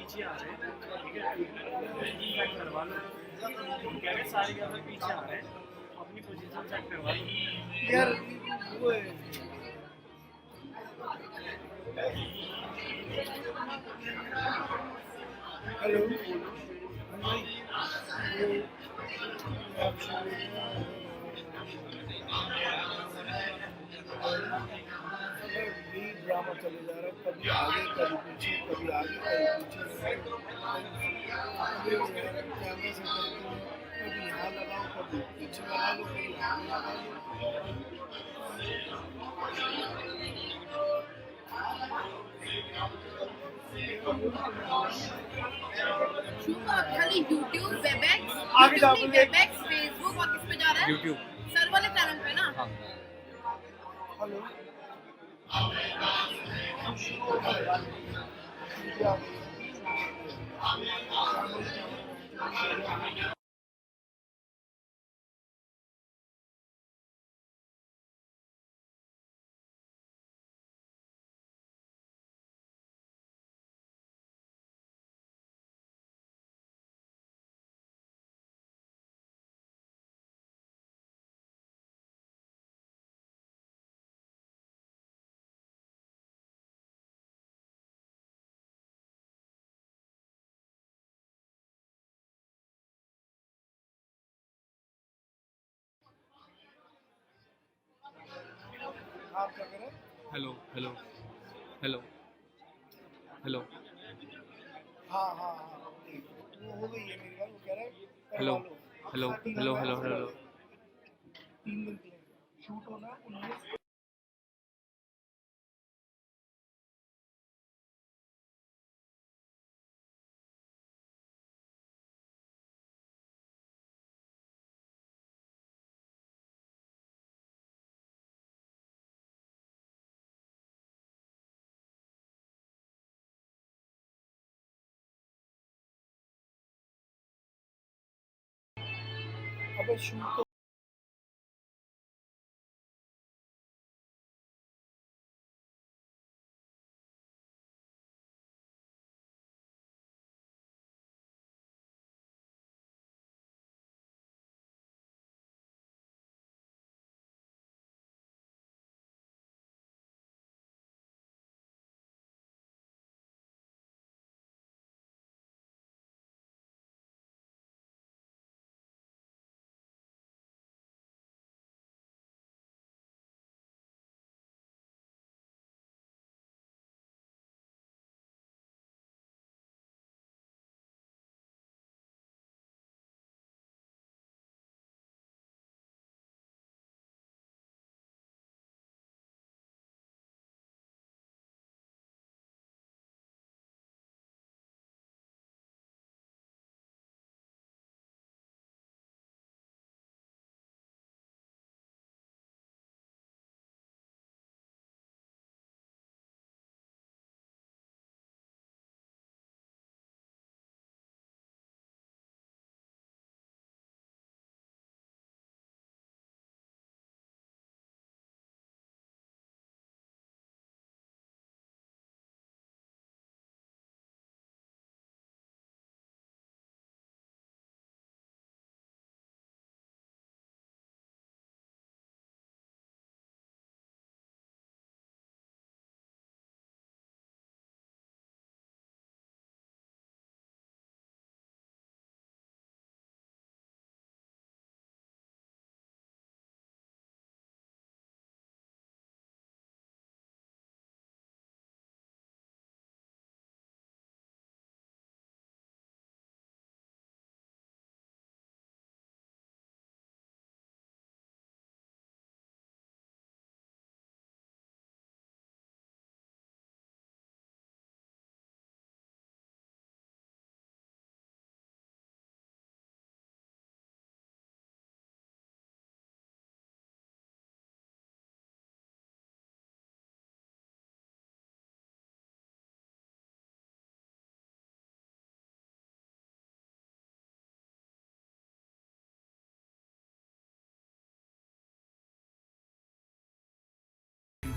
पीछे आ रहे हैं, ठीक है, करवा लो। कह रहे सारे यहाँ पे पीछे आ रहे हैं, अपनी पोजीशन सेट करवा लो यार। वो हेलो ड्रामा चले जा रहा है, कभी आगे कभी पीछे, कभी आगे कभी पीछे, कैमरे से कभी यहाँ लगाओ, कभी पीछे लगा लो, कभी आगे लगा लो। खाली यूट्यूब, वेबएक्स, आगे जाओगे वेबएक्स, फेसबुक और किस पे जा रहा है? यूट्यूब सर वाले चैनल पे ना। हाँ। हेलो आप क्या करें? हेलो हेलो हेलो हेलो हाँ हाँ हाँ, वो हो गई है मेरी बात। वो कह रहा है हेलो करवा लो। हेलो हेलो हेलो हेलो 3 दिन के लिए शूट होना 19। अबे शूट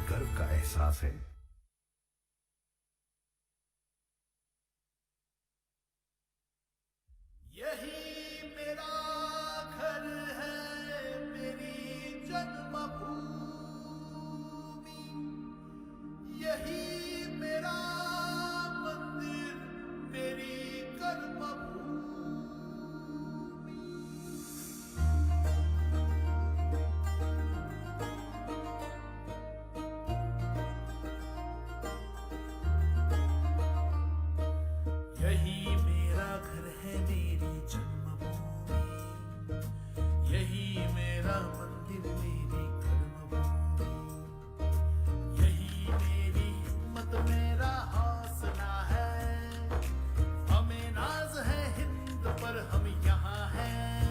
गर्व का एहसास है। यही मेरा घर है, मेरी जन्मभूमि, यही मेरा मंदिर, मेरी कर्मभूमि। यही मेरा घर है, मेरी जन्मभूमि, यही मेरा मंदिर, मेरी कर्मभूमि, यही मेरी हिम्मत, मेरा हौसला है। हमें नाज है हिंद पर, हम यहाँ हैं।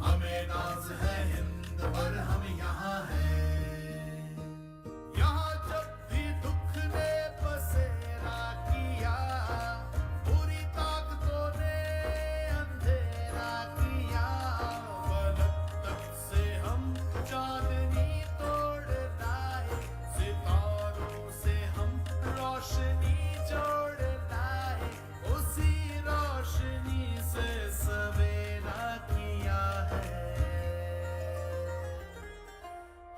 हमें नाज है हिंद पर, हम यहाँ हैं। यहाँ जब भी दुख ने बसेरा किया, बुरी ताकतों ने अंधेरा किया, फलक तक से हम चांदनी तोड़ लाए, सितारों से हम रोशनी जोड़ लाए, उसी रोशनी से सवेरा किया है।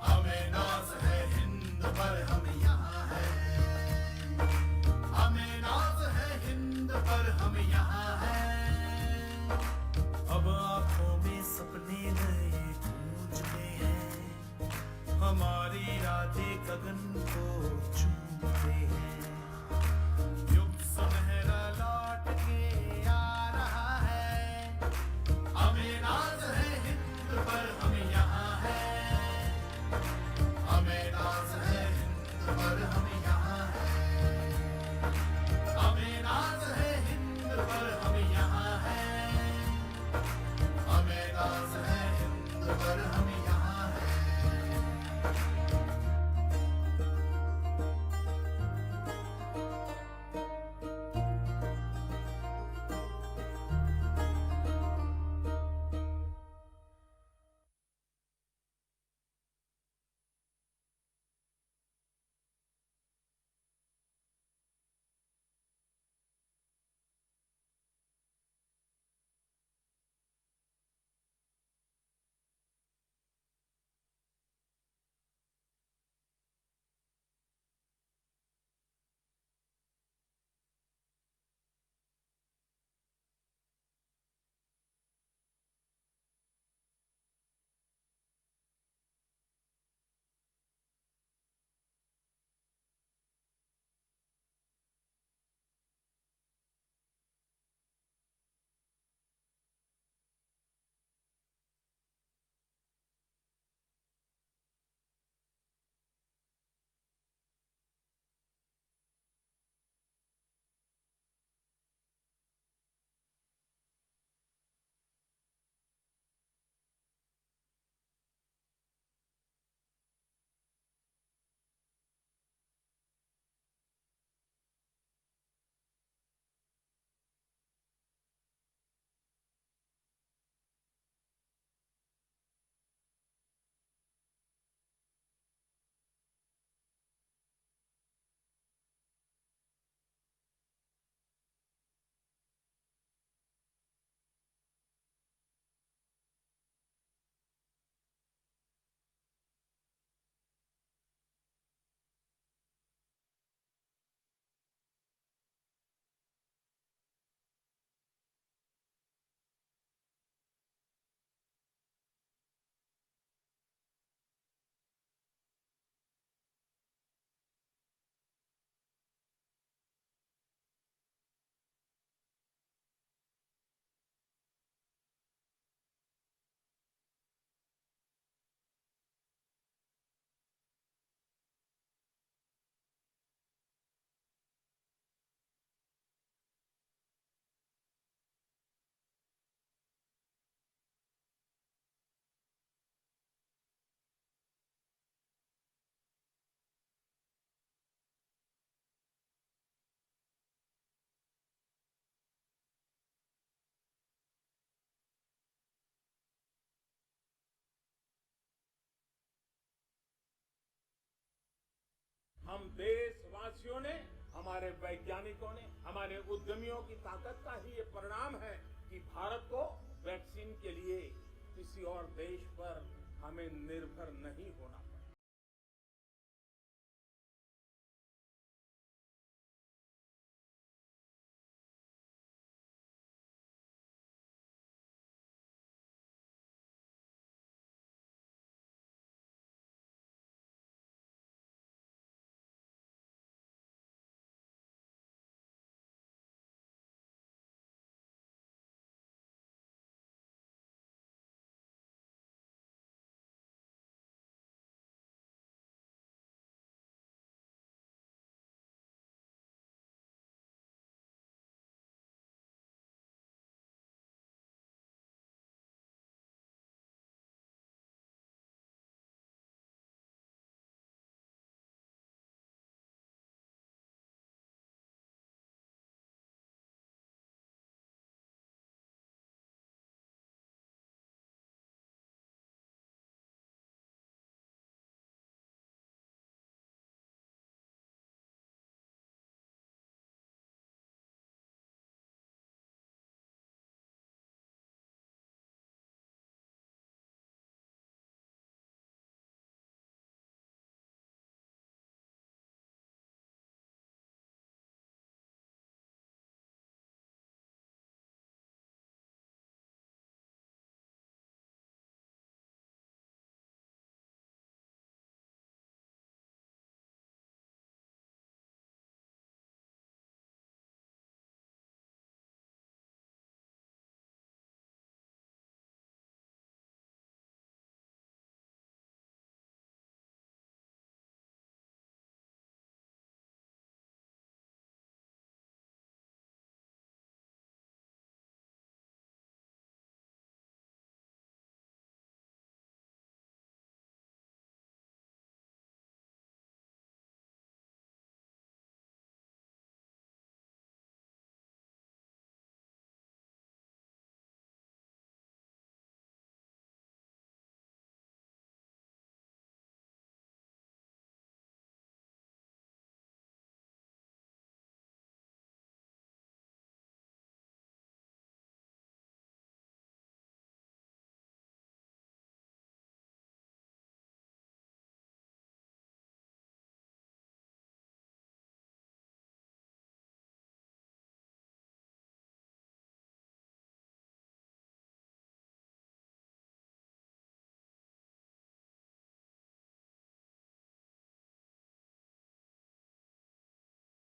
हमें नाज है हिंद पर, हम यहाँ हैं। हमें नाज है हिंद पर, हम यहाँ हैं। अब आंखों में सपने नए गूंजते हैं, हमारी रातें गगन को चूमते हैं। युग सुनहरा लौट के आ रहा है। हमें नाज है हिंद पर, हम यहाँ हैं। हमें नाज है हिंद पर, हम यहाँ हैं। हमें नाज है हिंद पर, हम यहाँ हैं। हमें नाज है हिंद पर, हम यहाँ हैं। हम देशवासियों ने, हमारे वैज्ञानिकों ने, हमारे उद्यमियों की ताकत का ही ये परिणाम है कि भारत को वैक्सीन के लिए किसी और देश पर हमें निर्भर नहीं होना पड़े।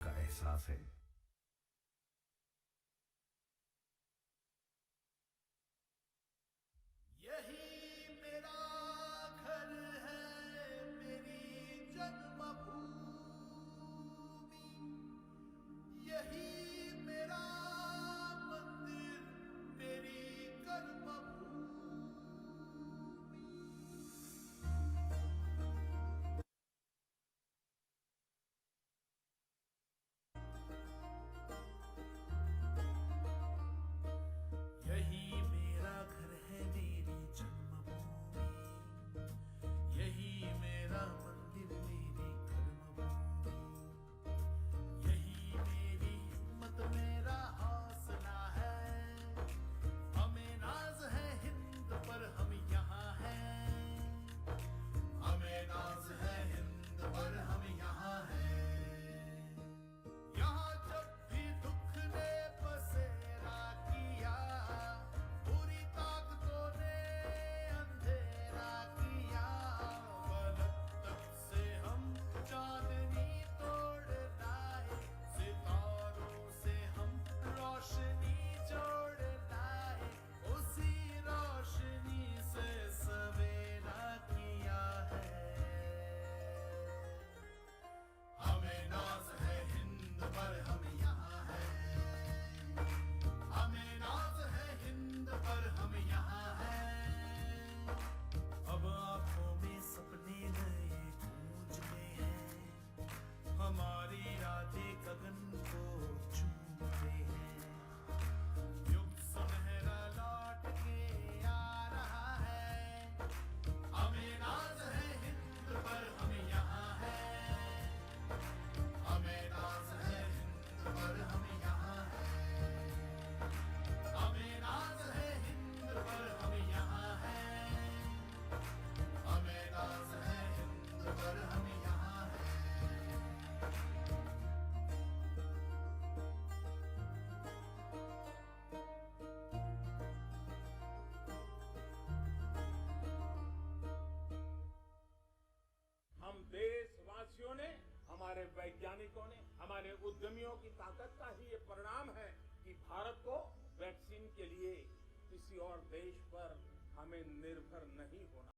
का एहसास है। यही मेरा घर है, मेरी जन्मभूमि, यही मेरा मंदिर, मेरी कर्मभूमि। स्वदेशियों ने, हमारे वैज्ञानिकों ने, हमारे उद्यमियों की ताकत का ही ये परिणाम है कि भारत को वैक्सीन के लिए किसी और देश पर हमें निर्भर नहीं होना।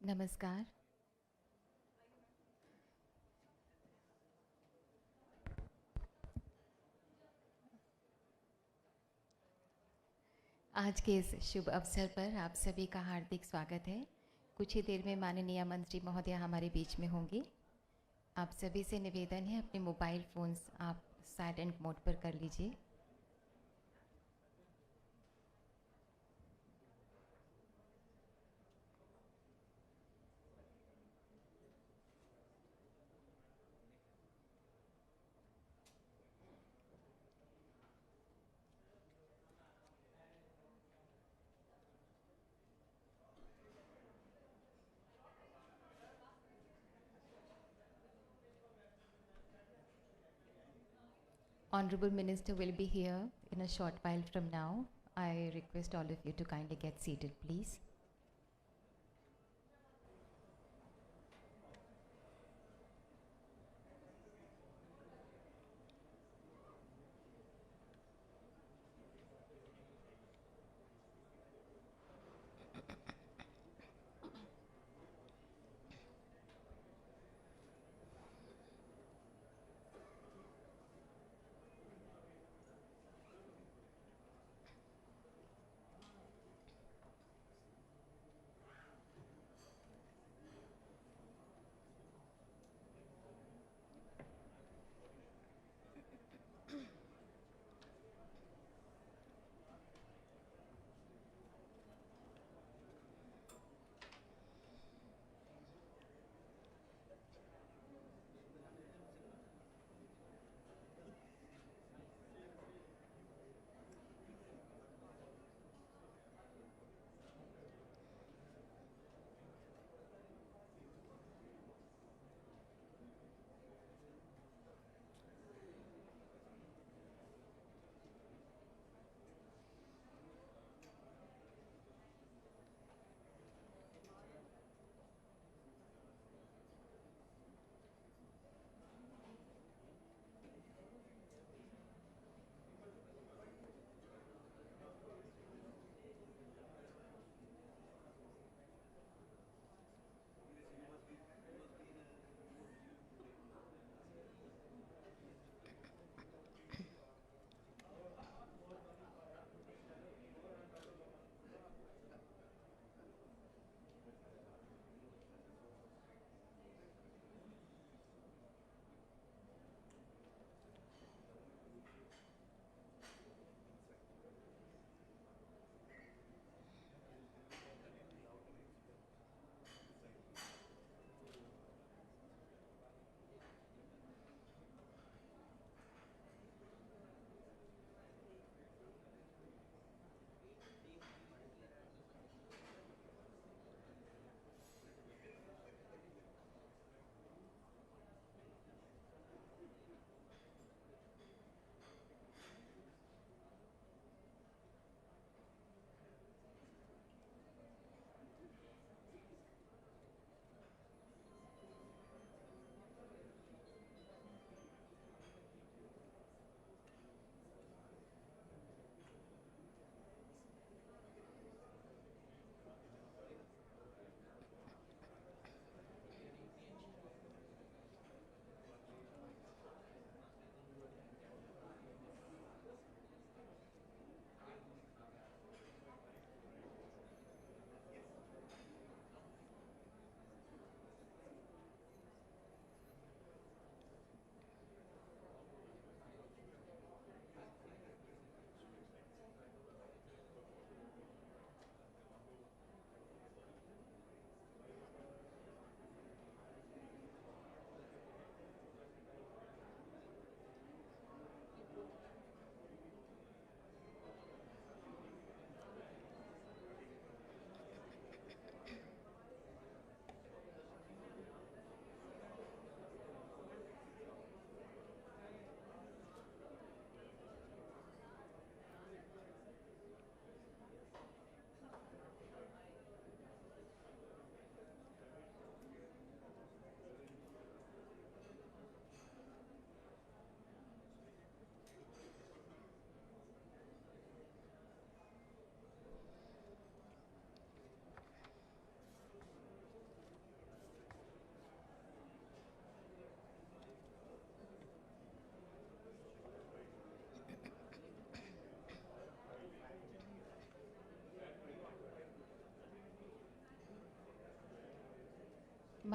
नमस्कार। आज के इस शुभ अवसर पर आप सभी का हार्दिक स्वागत है। कुछ ही देर में माननीय मंत्री महोदय हमारे बीच में होंगे। आप सभी से निवेदन है, अपने मोबाइल फ़ोन्स आप साइलेंट मोड पर कर लीजिए। Honorable Minister will be here in a short while from now. I request all of you to kindly get seated, please.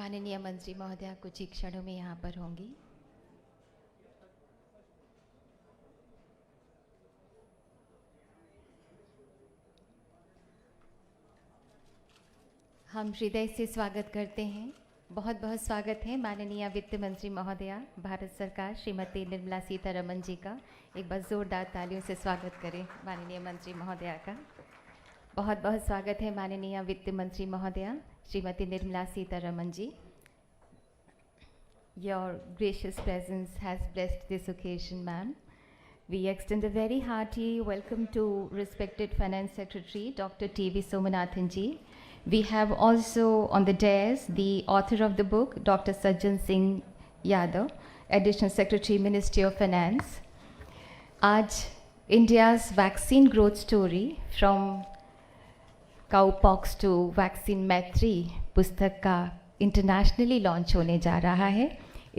माननीय मंत्री महोदया कुछ ही क्षणों में यहाँ पर होंगी। हम हृदय से स्वागत करते हैं, बहुत बहुत स्वागत है माननीय वित्त मंत्री महोदया भारत सरकार श्रीमती निर्मला सीतारमण जी का। एक बार जोरदार तालियों से स्वागत करें माननीय मंत्री महोदया का। बहुत बहुत स्वागत है माननीय वित्त मंत्री महोदया श्रीमती निर्मला सीतारमण जी। Your gracious presence has blessed this occasion, ma'am. We extend a very hearty welcome to respected Finance Secretary Dr. T.V. Somanathan ji. We have also on the dais the author of the book, Dr. Sajjan Yadav, Additional Secretary, Ministry of Finance. आज India's vaccine growth story from cowpox to vaccine मैत्री पुस्तक का internationally launch होने जा रहा है।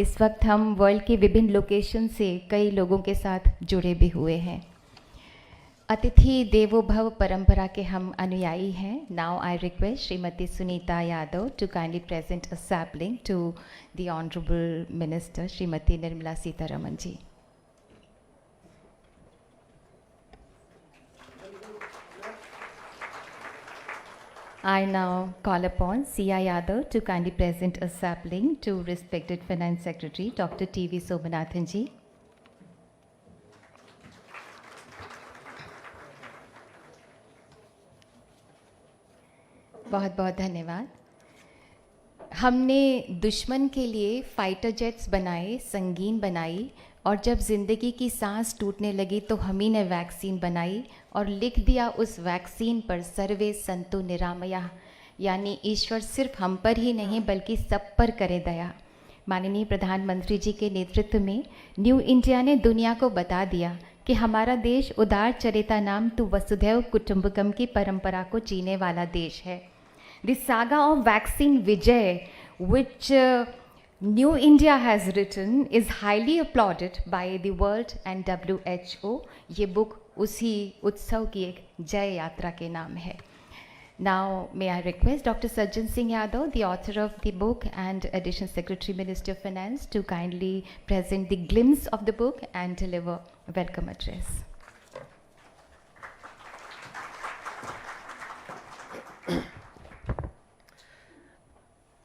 इस वक्त हम वर्ल्ड के विभिन्न लोकेशन से कई लोगों के साथ जुड़े भी हुए हैं। अतिथि देवो भव परंपरा के हम अनुयायी हैं। Now I request Shrimati Sunita Yadav to kindly present a sapling to the honourable minister Shrimati Nirmala Sitharaman ji. I now call upon C.I. Yadav to kindly present a sapling to respected Finance Secretary Dr. T.V. Somanathan ji. बहुत बहुत धन्यवाद। हमने दुश्मन के लिए fighter jets बनाए, संगीन बनाई, और जब ज़िंदगी की सांस टूटने लगी तो हम ही ने वैक्सीन बनाई और लिख दिया उस वैक्सीन पर सर्वे संतु निरामया, यानी ईश्वर सिर्फ हम पर ही नहीं बल्कि सब पर करे दया। माननीय प्रधानमंत्री जी के नेतृत्व में न्यू इंडिया ने दुनिया को बता दिया कि हमारा देश उदार चरिता नाम तु वसुधैव कुटुंबकम की परंपरा को जीने वाला देश है। The saga of vaccine Vijay, which New India has written, is highly applauded by the world and WHO. ये बुक उसी उत्सव की एक जय यात्रा के नाम है। Now may I request Dr. Sajjan Yadav, the author of the book and Additional Secretary Minister of Finance, to kindly present the glimpse of the book and deliver a welcome address.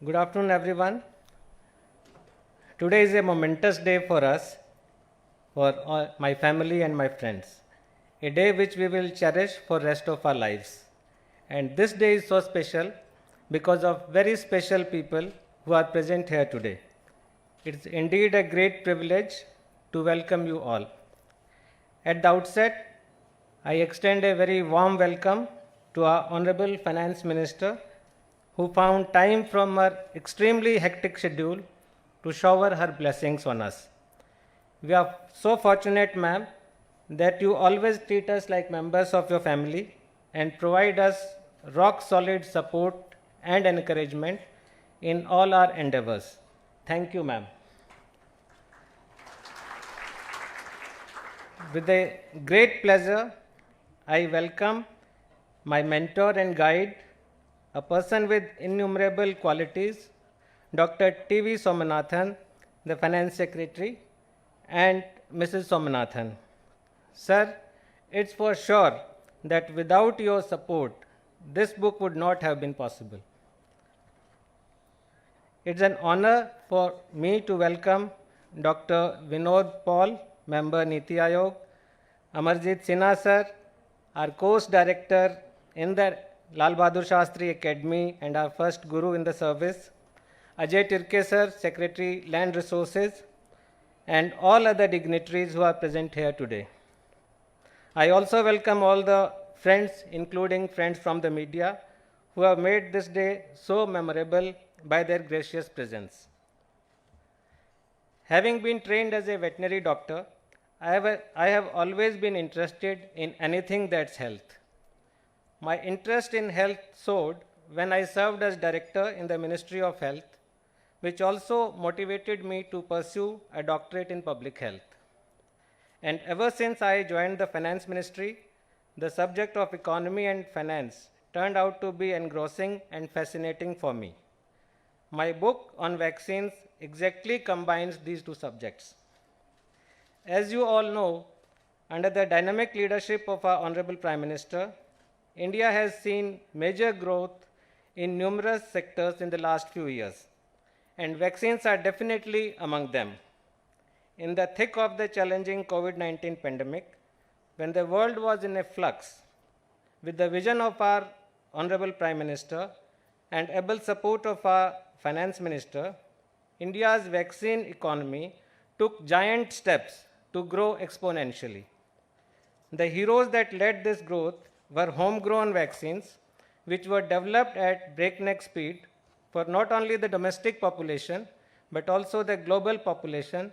Good afternoon, everyone. Today is a momentous day for us, for all, my family and my friends. A day which we will cherish for rest of our lives. And this day is so special because of very special people who are present here today. It's indeed a great privilege to welcome you all. At the outset, I extend a very warm welcome to our Honorable Finance Minister, who found time from her extremely hectic schedule to shower her blessings on us. We are so fortunate, ma'am, that you always treat us like members of your family and provide us rock solid support and encouragement in all our endeavors. Thank you, ma'am. With a great pleasure, I welcome my mentor and guide, a person with innumerable qualities, Dr. T.V. Somanathan, the Finance Secretary, and Mrs. Somanathan. Sir, it's for sure that without your support, this book would not have been possible. It's an honor for me to welcome Dr. Vinod Paul, Member Niti Aayog, Amarjit Sinha sir, our course director in the Lal Bahadur Shastri Academy and our first guru in the service, Ajay Tirke sir, Secretary Land Resources, and all other dignitaries who are present here today. I also welcome all the friends, including friends from the media, who have made this day so memorable by their gracious presence. Having been trained as a veterinary doctor, I have always been interested in anything that's health. My interest in health soared when I served as director in the Ministry of Health, which also motivated me to pursue a doctorate in public health. And ever since I joined the Finance Ministry, the subject of economy and finance turned out to be engrossing and fascinating for me. My book on vaccines exactly combines these two subjects. As you all know, under the dynamic leadership of our Honorable Prime Minister, India has seen major growth in numerous sectors in the last few years, and vaccines are definitely among them. In the thick of the challenging COVID-19 pandemic, when the world was in a flux, with the vision of our Honorable Prime Minister and able support of our Finance Minister, India's vaccine economy took giant steps to grow exponentially. The heroes that led this growth were homegrown vaccines, which were developed at breakneck speed for not only the domestic population, but also the global population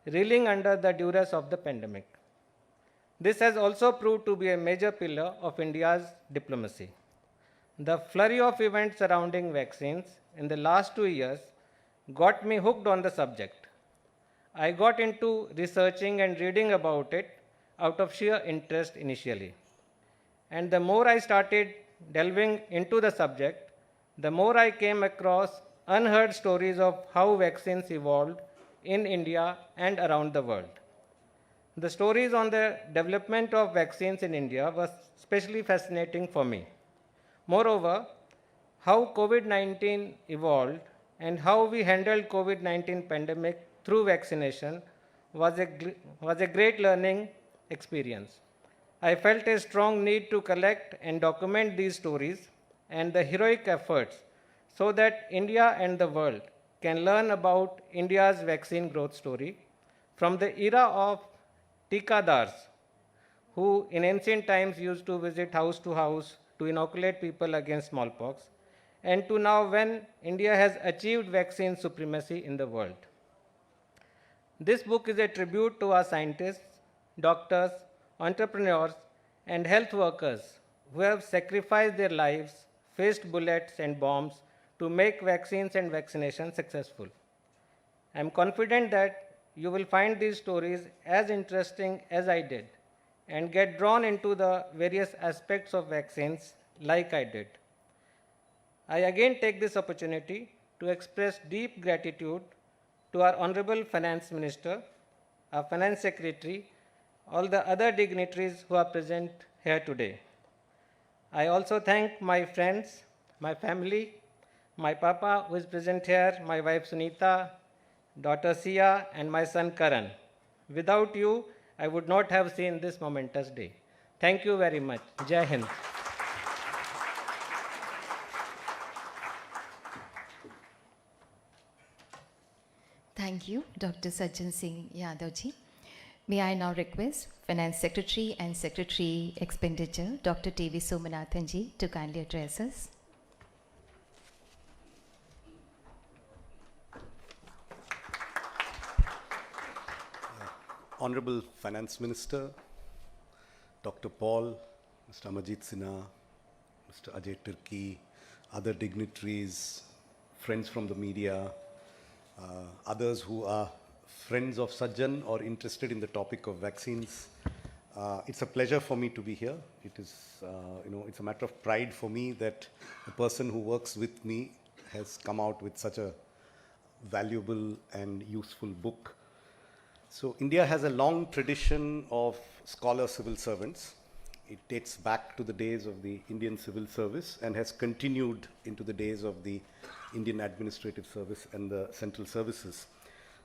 reeling under the duress of the pandemic. This has also proved to be a major pillar of India's diplomacy. The flurry of events surrounding vaccines in the last 2 years got me hooked on the subject. I got into researching and reading about it out of sheer interest initially. And the more I started delving into the subject, the more I came across unheard stories of how vaccines evolved in India and around the world. The stories on the development of vaccines in India was especially fascinating for me. Moreover, how COVID-19 evolved and how we handled COVID-19 pandemic through vaccination was a great learning experience. I felt a strong need to collect and document these stories and the heroic efforts so that India and the world can learn about India's vaccine growth story from the era of tikadars, who in ancient times used to visit house to house to inoculate people against smallpox, and to now when India has achieved vaccine supremacy in the world. This book is a tribute to our scientists, doctors, entrepreneurs, and health workers who have sacrificed their lives, faced bullets and bombs to make vaccines and vaccination successful. I am confident that you will find these stories as interesting as I did and get drawn into the various aspects of vaccines like I did. I again take this opportunity to express deep gratitude to our Honorable Finance Minister, our Finance Secretary, all the other dignitaries who are present here today. I also thank my friends, my family, my papa who is present here, my wife Sunita, daughter Sia, and my son Karan. Without you, I would not have seen this momentous day. Thank you very much. Jai Hind. Thank you, Dr. Sajjan Singh Yadav ji. May I now request Finance Secretary and Secretary Expenditure, Dr. T.V. Somanathan ji, to kindly address us. Honorable Finance Minister, Dr. Paul, Mr. Amajit Sinha, Mr. Ajay Turki, other dignitaries, friends from the media, others who are friends of Sajjan or interested in the topic of vaccines. It's a pleasure for me to be here. It is, it's a matter of pride for me that the person who works with me has come out with such a valuable and useful book. So India has a long tradition of scholar civil servants. It dates back to the days of the Indian Civil Service and has continued into the days of the Indian Administrative Service and the Central Services.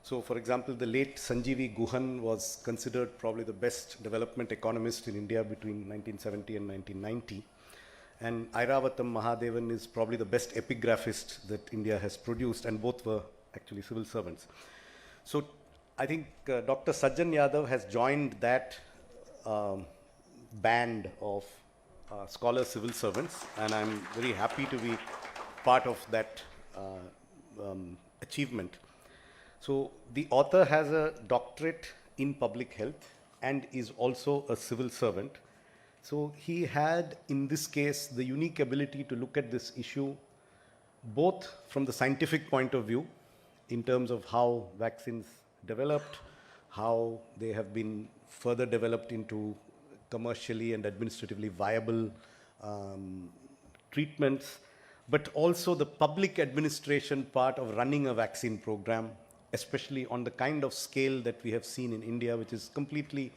So, for example, the late Sanjeevi Guhan was considered probably the best development economist in India between 1970 and 1990. And Airavatam Mahadevan is probably the best epigraphist that India has produced, and both were actually civil servants. So, I think Dr. Sajjan Yadav has joined that band of scholar civil servants, and I'm very happy to be part of that achievement. So the author has a doctorate in public health and is also a civil servant. So he had, in this case, the unique ability to look at this issue both from the scientific point of view, in terms of how vaccines developed, how they have been further developed into commercially and administratively viable treatments, but also the public administration part of running a vaccine program, especially on the kind of scale that we have seen in India, which is completely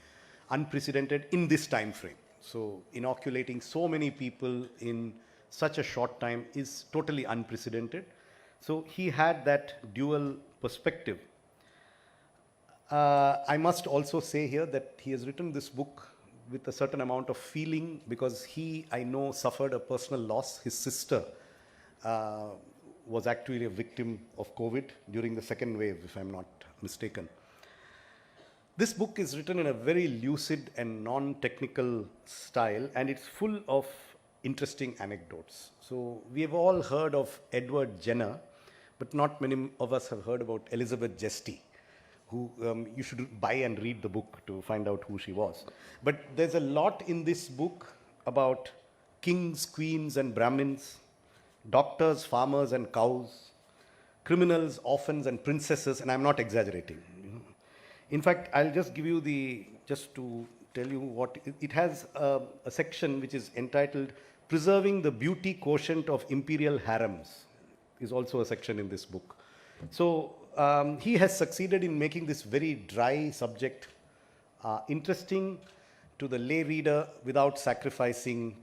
unprecedented in this time frame. So inoculating so many people in such a short time is totally unprecedented. So he had that dual perspective. I must also say here that he has written this book with a certain amount of feeling, because he, I know, suffered a personal loss. His sister was actually a victim of COVID during the second wave, if I'm not mistaken. This book is written in a very lucid and non-technical style, and it's full of interesting anecdotes. So we have all heard of Edward Jenner, but not many of us have heard about Elizabeth Jesty, who you should buy and read the book to find out who she was. But there's a lot in this book about kings, queens, and Brahmins, doctors, farmers, and cows, criminals, orphans, and princesses, and I'm not exaggerating. In fact, I'll just give you just to tell you what, it has a section which is entitled Preserving the Beauty Quotient of Imperial Harems, is also a section in this book. So he has succeeded in making this very dry subject interesting to the lay reader without sacrificing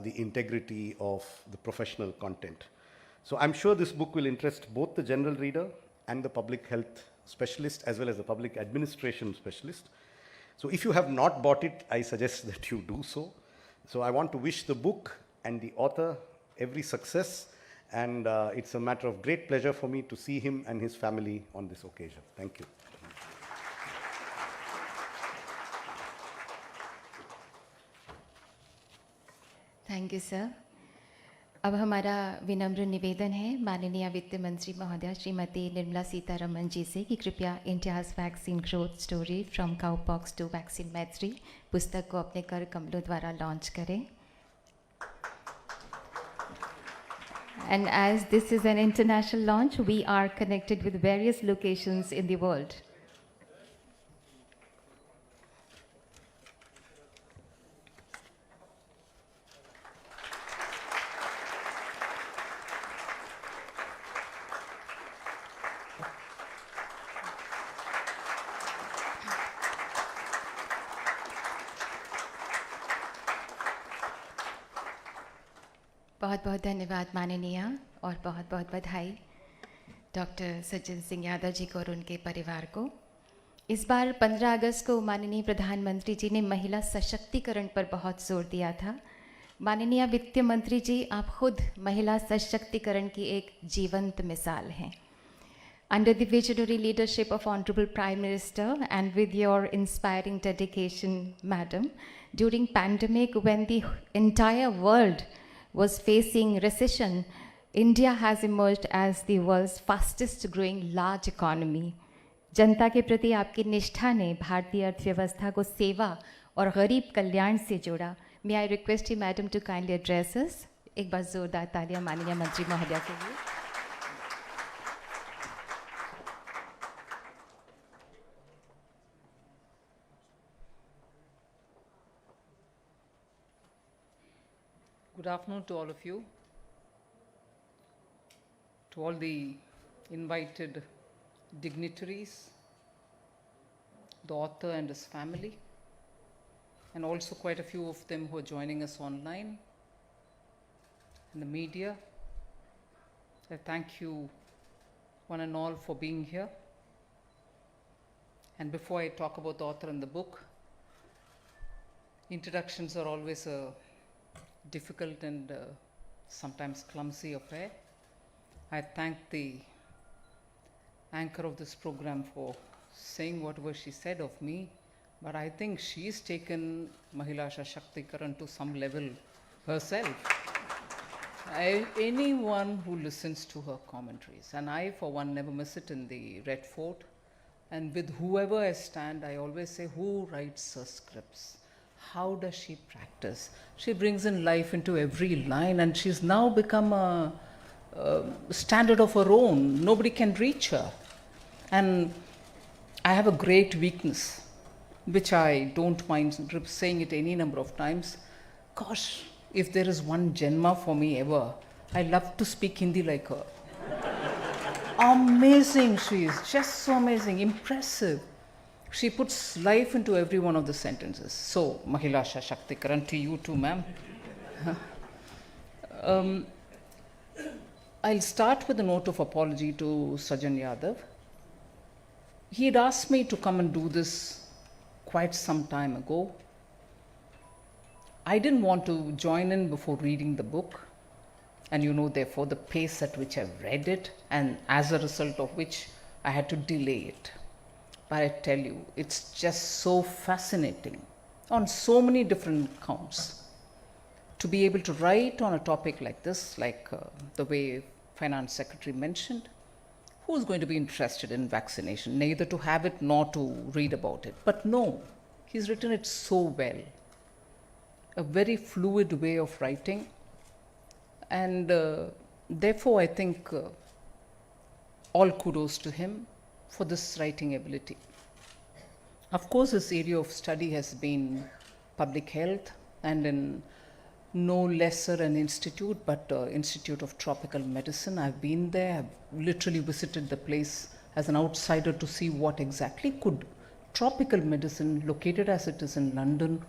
the integrity of the professional content. So I'm sure this book will interest both the general reader and the public health specialist, as well as the public administration specialist. So if you have not bought it, I suggest that you do so. So I want to wish the book and the author every success, and it's a matter of great pleasure for me to see him and his family on this occasion. Thank you. Thank you sir. अब हमारा विनम्र निवेदन है माननीय वित्त मंत्री महोदया श्रीमती निर्मला सीतारमण जी से कि कृपया India's vaccine growth story from cowpox to vaccine Maitri पुस्तक को अपने कर कमलों द्वारा लॉन्च करें। And as this is an international launch, we are connected with various locations in the world. बहुत बहुत धन्यवाद माननीय, और बहुत बहुत बधाई डॉक्टर सज्जन सिंह यादव जी को और उनके परिवार को। इस बार 15 अगस्त को माननीय प्रधानमंत्री जी ने महिला सशक्तिकरण पर बहुत जोर दिया था। माननीय वित्त मंत्री जी, आप खुद महिला सशक्तिकरण की एक जीवंत मिसाल हैं। Under the visionary leadership of Honorable Prime Minister and with your inspiring dedication, Madam, during pandemic when the entire world was facing recession, India has emerged as the world's fastest growing large economy. जनता के प्रति आपकी निष्ठा ने भारतीय अर्थव्यवस्था को सेवा और गरीब कल्याण से जोड़ा। May I request you, Madam, to kindly address us? एक बार जोरदार तालियां माननीय मंत्री महोदया के लिए। Good afternoon to all of you, to all the invited dignitaries, the author and his family, and also quite a few of them who are joining us online, and the media. I thank you one and all for being here. And before I talk about the author and the book, introductions are always a difficult and sometimes clumsy affair. I thank the anchor of this program for saying whatever she said of me, but I think she's taken Mahila Sashактikaran to some level herself. Anyone who listens to her commentaries, and I for one never miss it in the Red Fort, and with whoever I stand, I always say, who writes her scripts? How does she practice? She brings in life into every line, and she's now become a standard of her own. Nobody can reach her. And I have a great weakness, which I don't mind saying it any number of times. Gosh, if there is one Janma for me ever, I love to speak Hindi like her. Amazing, she is just so amazing, impressive. She puts life into every one of the sentences. So, Mahila Shashaktikaran to you too, ma'am. I'll start with a note of apology to Sajjan Yadav. He had asked me to come and do this quite some time ago. I didn't want to join in before reading the book, and you know, therefore, the pace at which I've read it, and as a result of which I had to delay it. But I tell you, it's just so fascinating on so many different counts. To be able to write on a topic like this, like the way Finance Secretary mentioned, who's going to be interested in vaccination, neither to have it nor to read about it? But no, he's written it so well. A very fluid way of writing, and therefore I think all kudos to him for this writing ability. Of course, his area of study has been public health, and in no lesser an institute, but Institute of Tropical Medicine. I've been there, I've literally visited the place as an outsider to see what exactly could tropical medicine, located as it is in London,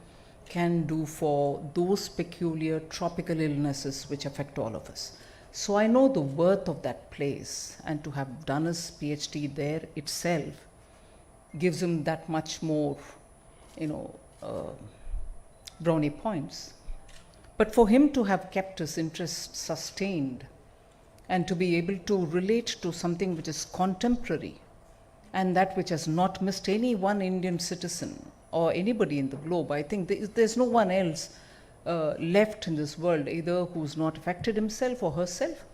can do for those peculiar tropical illnesses which affect all of us. So I know the worth of that place, and to have done his PhD there itself gives him that much more, brownie points. But for him to have kept his interest sustained and to be able to relate to something which is contemporary and that which has not missed any one Indian citizen or anybody in the globe, I think there's no one else left in this world, either who's not affected himself or herself,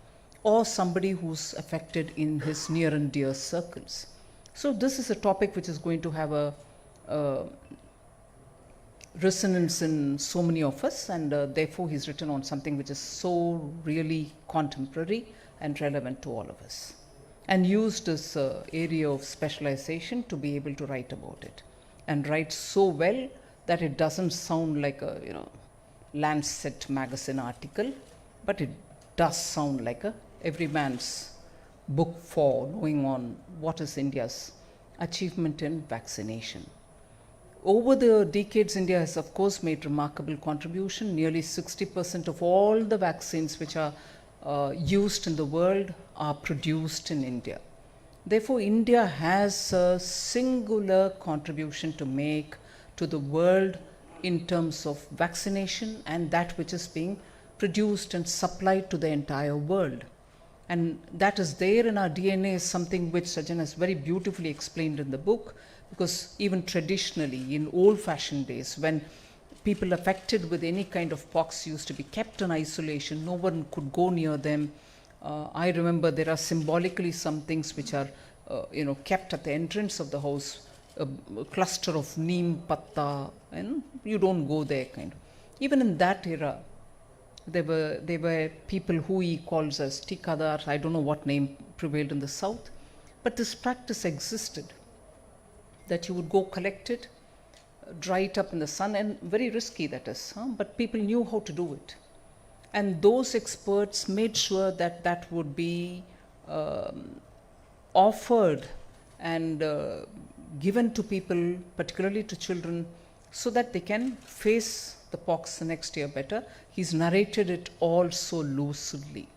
or somebody who's affected in his near and dear circles. So this is a topic which is going to have a resonance in so many of us, and therefore he's written on something which is so really contemporary and relevant to all of us, and used this area of specialization to be able to write about it, and write so well that it doesn't sound like a Lancet magazine article, but it does sound like a everyman's book for knowing on what is India's achievement in vaccination. Over the decades, India has of course made remarkable contribution. Nearly 60% of all the vaccines which are used in the world are produced in India. Therefore, India has a singular contribution to make to the world in terms of vaccination and that which is being produced and supplied to the entire world. And that is there in our DNA, is something which Sajjan has very beautifully explained in the book. Because even traditionally, in old-fashioned days, when people affected with any kind of pox used to be kept in isolation, no one could go near them. I remember there are symbolically some things which are, kept at the entrance of the house, a cluster of neem patta, and you don't go there, kind of. Even in that era, there were people who he calls as tikadar. I don't know what name prevailed in the south, but this practice existed, that you would go collect it, dry it up in the sun, and very risky that is, but people knew how to do it. And those experts made sure that that would be offered and given to people, particularly to children, so that they can face the pox the next year better. He's narrated it all so lucidly.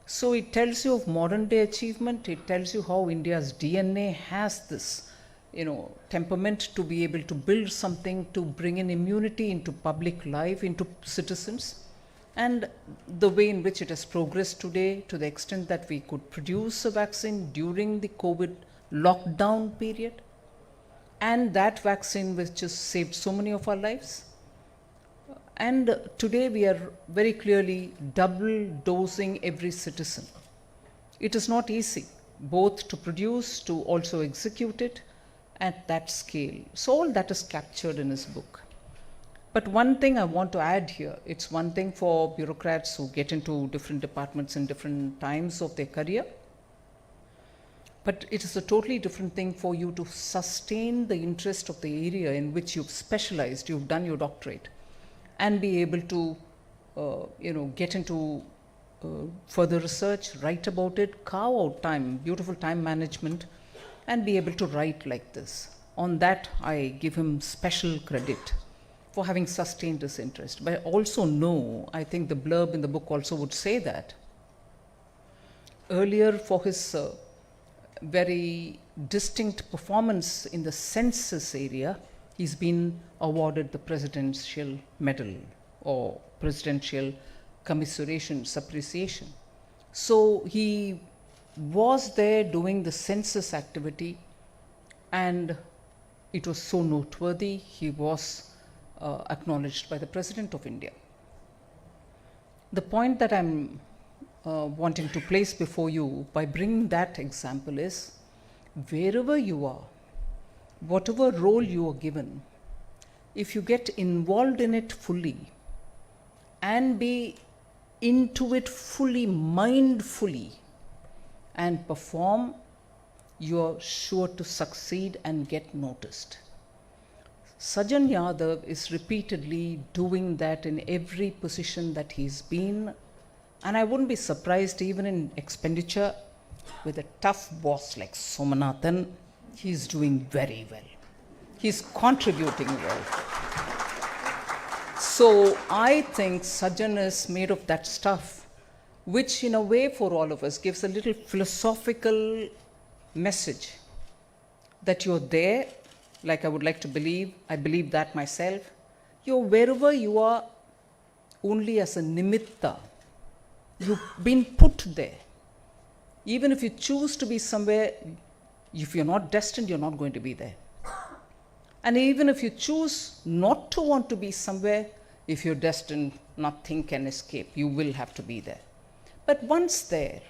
So it tells you of modern day achievement, it tells you how India's DNA has this temperament to be able to build something, to bring in immunity into public life, into citizens, and the way in which it has progressed today, to the extent that we could produce a vaccine during the COVID lockdown period, and that vaccine which has saved so many of our lives. And today we are very clearly double dosing every citizen. It is not easy, both to produce, to also execute it at that scale. So all that is captured in his book. But one thing I want to add here, it's one thing for bureaucrats who get into different departments in different times of their career, but it is a totally different thing for you to sustain the interest of the area in which you've specialized, you've done your doctorate, and be able to get into further research, write about it, carve out time, beautiful time management, and be able to write like this. On that, I give him special credit for having sustained his interest. But I also know, I think the blurb in the book also would say that, earlier for his very distinct performance in the census area, he's been awarded the Presidential Medal or Presidential Commiserations Appreciation. So he was there doing the census activity, and it was so noteworthy. He was acknowledged by the President of India. The point that I'm wanting to place before you by bringing that example is, wherever you are, whatever role you are given, if you get involved in it fully and be into it fully, mindfully, and perform, you're sure to succeed and get noticed. Sajjan Yadav is repeatedly doing that in every position that he's been, and I wouldn't be surprised even in expenditure with a tough boss like Somanathan, he's doing very well. He's contributing well. So I think Sajjan is made of that stuff, which in a way for all of us gives a little philosophical message that you're there, like I would like to believe, I believe that myself. You're wherever you are only as a nimitta. You've been put there. Even if you choose to be somewhere, if you're not destined, you're not going to be there. And even if you choose not to want to be somewhere, if you're destined, nothing can escape. You will have to be there. But once there,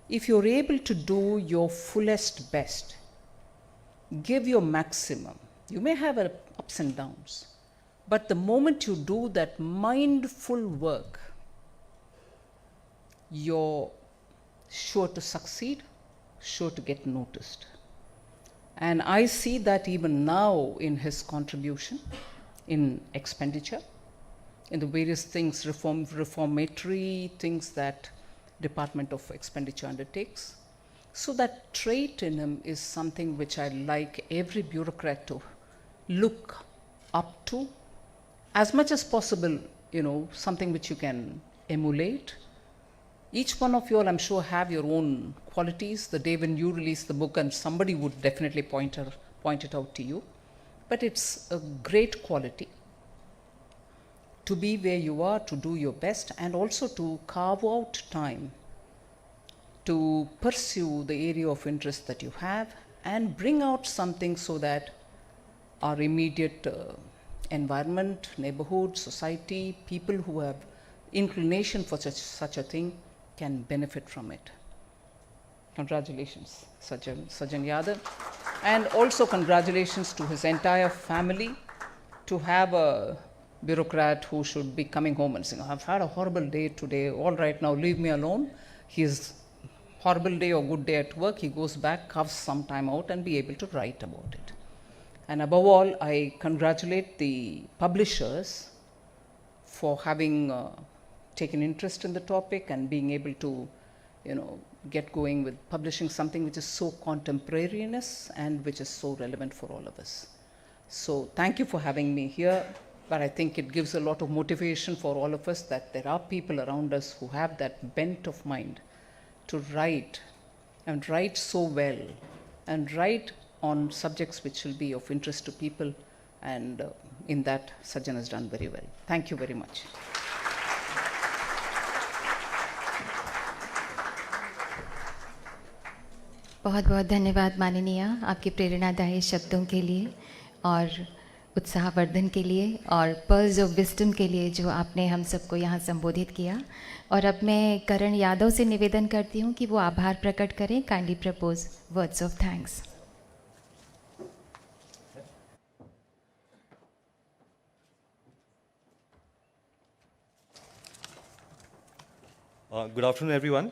if you're able to do your fullest best, give your maximum, you may have ups and downs, but the moment you do that mindful work, you're sure to succeed, sure to get noticed. And I see that even now in his contribution in expenditure, in the various things, reformatory things that Department of Expenditure undertakes. So that trait in him is something which I like every bureaucrat to look up to, as much as possible, something which you can emulate. Each one of you all, I'm sure, have your own qualities. The day when you release the book, and somebody would definitely point it out to you. But it's a great quality to be where you are, to do your best, and also to carve out time to pursue the area of interest that you have and bring out something so that our immediate environment, neighborhood, society, people who have inclination for such a thing can benefit from it. Congratulations, Sajjan Yadav. And also congratulations to his entire family, to have a bureaucrat who should be coming home and saying, I've had a horrible day today, all right, now leave me alone. His horrible day or good day at work, he goes back, carves some time out and be able to write about it. And above all, I congratulate the publishers for having taken interest in the topic and being able to, get going with publishing something which is so contemporaneous and which is so relevant for all of us. So thank you for having me here, but I think it gives a lot of motivation for all of us that there are people around us who have that bent of mind to write, and write so well, and write on subjects which will be of interest to people, and in that Sajjan has done very well. Thank you very much. बहुत बहुत धन्यवाद माननीय, आपके प्रेरणादायी शब्दों के लिए और उत्साहवर्धन के लिए और पर्ल्स ऑफ विजडम के लिए जो आपने हम सबको यहाँ संबोधित किया। और अब मैं करण यादव से निवेदन करती हूँ कि वो आभार प्रकट करें। Kindly propose words of thanks. Good afternoon, everyone.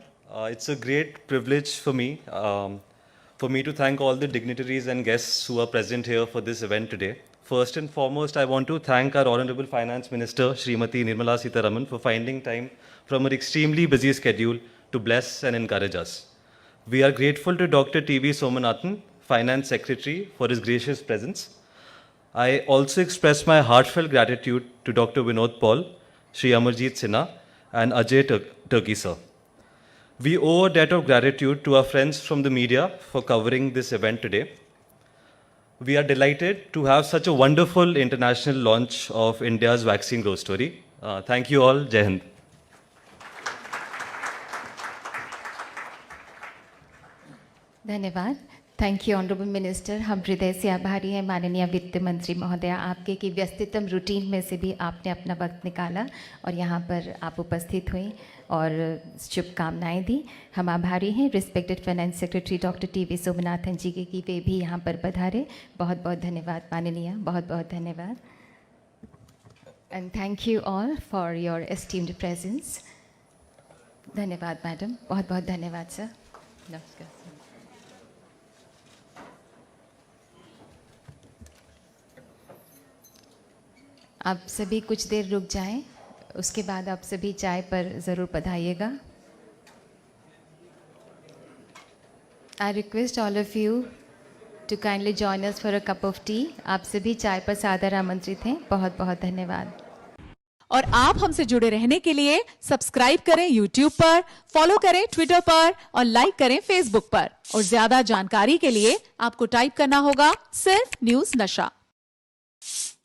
It's a great privilege for me to thank all the dignitaries and guests who are present here for this event today First and foremost, I want to thank our Honorable Finance Minister, Srimati Nirmala Sitharaman, for finding time from her extremely busy schedule to bless and encourage us. We are grateful to Dr. T.V. Somanathan, Finance Secretary, for his gracious presence. I also express my heartfelt gratitude to Dr. Vinod Paul, Shri Amarjit Sinha, and Ajay Turkey sir. We owe a debt of gratitude to our friends from the media for covering this event today. We are delighted to have such a wonderful international launch of India's vaccine growth story. Thank you all. Jai Hind. धन्यवाद. Thank you honourable minister. हम हृदय से आभारी हैं माननीय वित्त मंत्री महोदया आपके कि व्यस्ततम रूटीन में से भी आपने अपना वक्त निकाला और यहाँ पर आप उपस्थित हुई और शुभकामनाएं दी. हम आभारी हैं respected finance secretary doctor T V. Somanathan ji के कि वे भी यहाँ पर पधारे. बहुत बहुत धन्यवाद माननीय, बहुत बहुत धन्यवाद. And thank you all for your esteemed presence. धन्यवाद मैडम, बहुत बहुत धन्यवाद सर. नमस्कार. आप सभी कुछ देर रुक जाएं, उसके बाद आप सभी चाय पर ज़रूर पधारिएगा. I request all of you to kindly join us for a cup of tea. आप सभी चाय पर सादर आमंत्रित हैं. बहुत बहुत धन्यवाद. और आप हमसे जुड़े रहने के लिए सब्सक्राइब करें YouTube पर, फॉलो करें Twitter पर और लाइक करें Facebook पर. और ज्यादा जानकारी के लिए आपको टाइप करना होगा सिर्फ न्यूज़ नशा.